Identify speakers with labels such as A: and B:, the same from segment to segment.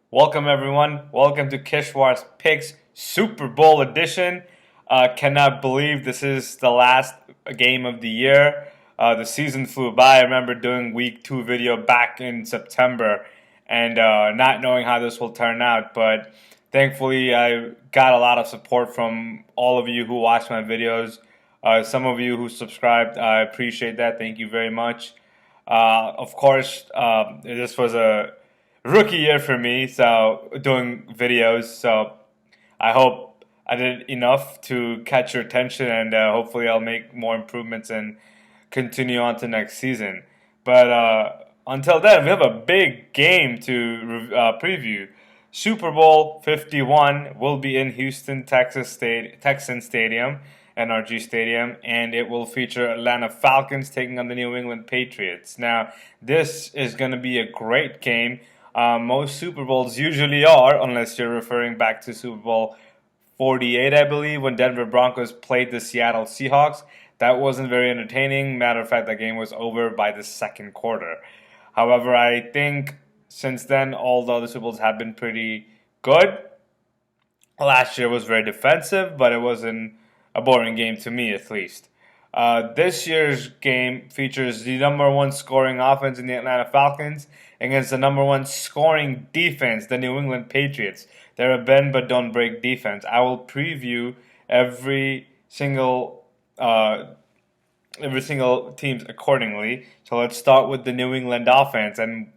A: Welcome, everyone. Welcome to Kishwar's Picks Super Bowl edition. Cannot believe this is the last game of the year. The season flew by. I remember doing week 2 video back in September and not knowing how this will turn out. But thankfully, I got a lot of support from all of you who watched my videos. Some of you who subscribed, I appreciate that. Thank you very much. Of course, this was a rookie year for me, so doing videos. So I hope I did enough to catch your attention, and hopefully I'll make more improvements and continue on to next season. But until then, we have a big game to preview. Super Bowl 51 will be in Houston, Texan Stadium, NRG Stadium, and it will feature Atlanta Falcons taking on the New England Patriots. Now, this is going to be a great game. Most Super Bowls usually are, unless you're referring back to Super Bowl 48, I believe, when Denver Broncos played the Seattle Seahawks. That wasn't very entertaining. Matter of fact, that game was over by the second quarter. However, I think since then, all the other Super Bowls have been pretty good. Last year was very defensive, but it wasn't a boring game to me, at least. This year's game features the number one scoring offense in the Atlanta Falcons against the number one scoring defense, the New England Patriots. They're a bend but don't break defense. I will preview every single teams accordingly. So let's start with the New England offense, and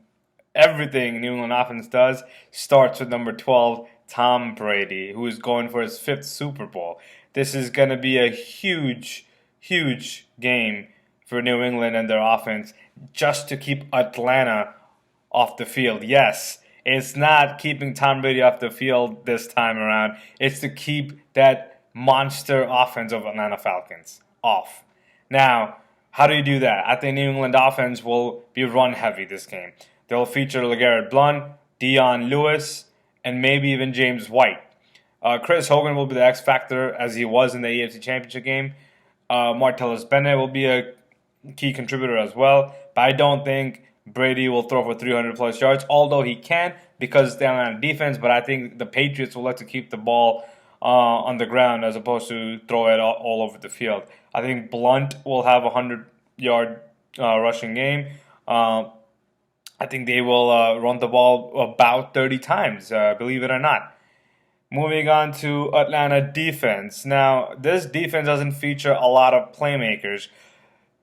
A: everything New England offense does starts with number 12, Tom Brady, who is going for his 5th Super Bowl. This is going to be a huge game for New England and their offense just to keep Atlanta off the field. Yes, it's not keeping Tom Brady off the field this time around. It's to keep that monster offense of Atlanta Falcons off. Now, how do you do that? I think New England offense will be run heavy this game. They'll feature LeGarrette Blount, Dion Lewis, and maybe even James White. Chris Hogan will be the X factor as he was in the AFC Championship game. Martellus Bennett will be a key contributor as well, but I don't think Brady will throw for 300 plus yards, although he can because they're on defense. But I think the Patriots will like to keep the ball on the ground as opposed to throw it all over the field. I think Blunt will have a 100-yard rushing game. I think they will run the ball about 30 times, believe it or not. Moving on to Atlanta defense. Now, this defense doesn't feature a lot of playmakers.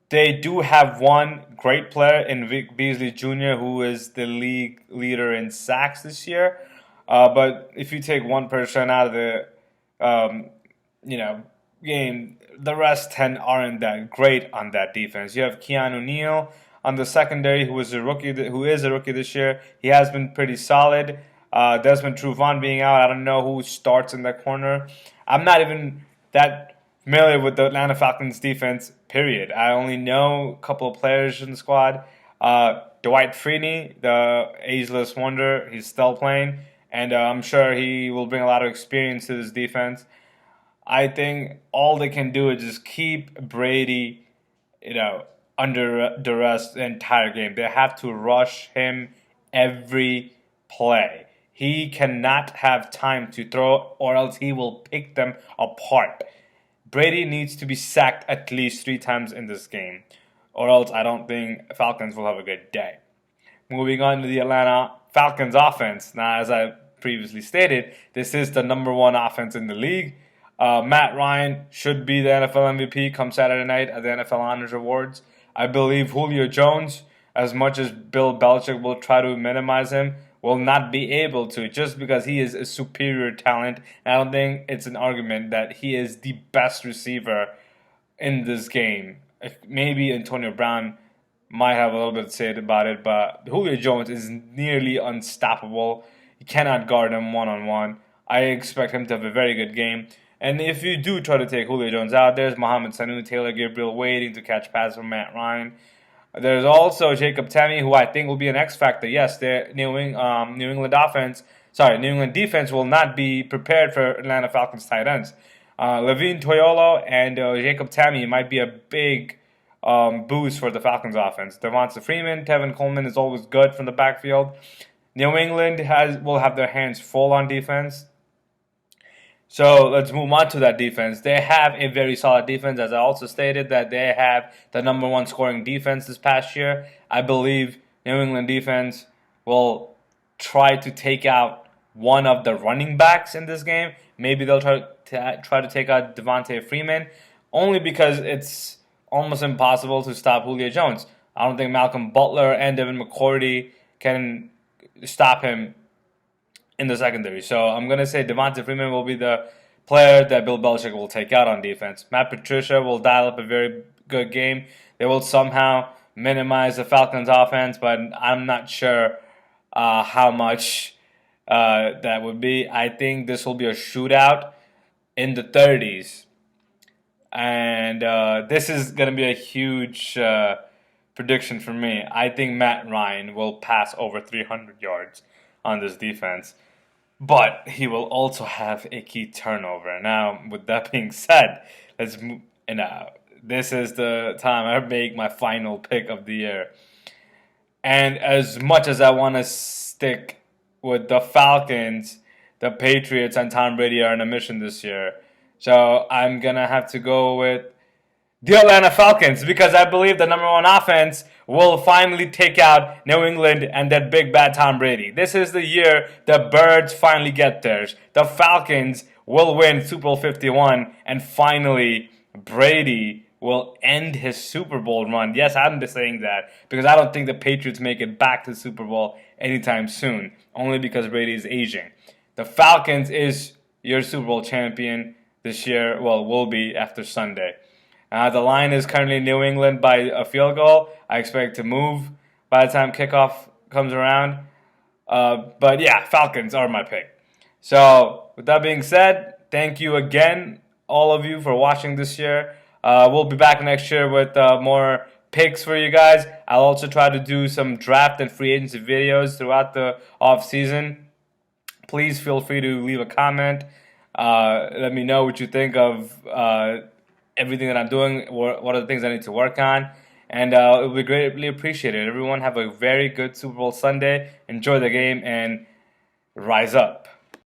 A: They do have one great player in Vic Beasley Jr., who is the league leader in sacks this year. But if you take one person out of the game, the rest 10 aren't that great on that defense. You have Keanu Neal on the secondary, who is a rookie this year. He has been pretty solid. Desmond Trufant being out, I don't know who starts in that corner. I'm not even that familiar with the Atlanta Falcons defense, period. I only know a couple of players in the squad. Dwight Freeney, the ageless wonder, he's still playing, and I'm sure he will bring a lot of experience to this defense. I think all they can do is just keep Brady, under duress the entire game. They have to rush him every play. He cannot have time to throw, or else he will pick them apart. Brady needs to be sacked at least 3 times in this game, or else I don't think Falcons will have a good day. Moving on to the Atlanta Falcons offense. Now, as I previously stated, this is the number 1 offense in the league. Matt Ryan should be the NFL MVP come Saturday night at the NFL Honors Awards. I believe Julio Jones, as much as Bill Belichick will try to minimize him, will not be able to just because he is a superior talent. And I don't think it's an argument that he is the best receiver in this game. Maybe Antonio Brown might have a little bit to say about it, but Julio Jones is nearly unstoppable. You cannot guard him one-on-one. I expect him to have a very good game. And if you do try to take Julio Jones out, there's Mohamed Sanu, Taylor Gabriel waiting to catch passes from Matt Ryan. There's also Jacob Tamme, who I think will be an X factor. Yes, the New England defense will not be prepared for Atlanta Falcons tight ends. Levine Toyolo and Jacob Tamme might be a big boost for the Falcons offense. Devonta Freeman, Tevin Coleman is always good from the backfield. New England will have their hands full on defense. So let's move on to that defense. They have a very solid defense, as I also stated that they have the number one scoring defense this past year. I believe New England defense will try to take out one of the running backs in this game. Maybe they'll try to take out Devontae Freeman, only because it's almost impossible to stop Julio Jones. I don't think Malcolm Butler and Devin McCourty can stop him in the secondary. So I'm going to say Devontae Freeman will be the player that Bill Belichick will take out on defense. Matt Patricia will dial up a very good game. They will somehow minimize the Falcons' offense, but I'm not sure how much that would be. I think this will be a shootout in the 30s. And this is going to be a huge prediction for me. I think Matt Ryan will pass over 300 yards on this defense, but he will also have a key turnover. Now, with that being said, let's move. This is the time I make my final pick of the year. And as much as I want to stick with the Falcons, the Patriots, and Tom Brady are on a mission this year. So I'm going to have to go with the Atlanta Falcons, because I believe the number one offense will finally take out New England and that big bad Tom Brady. This is the year the birds finally get theirs. The Falcons will win Super Bowl 51, and finally Brady will end his Super Bowl run. Yes, I'm just saying that because I don't think the Patriots make it back to the Super Bowl anytime soon, only because Brady is aging. The Falcons is your Super Bowl champion this year. Well, will be after Sunday. The line is currently New England by a field goal. I expect to move by the time kickoff comes around. But yeah, Falcons are my pick. So with that being said, thank you again, all of you, for watching this year. We'll be back next year with more picks for you guys. I'll also try to do some draft and free agency videos throughout the off season. Please feel free to leave a comment. Let me know what you think of everything that I'm doing. What are the things I need to work on? And it will be greatly appreciated. Everyone have a very good Super Bowl Sunday. Enjoy the game and rise up.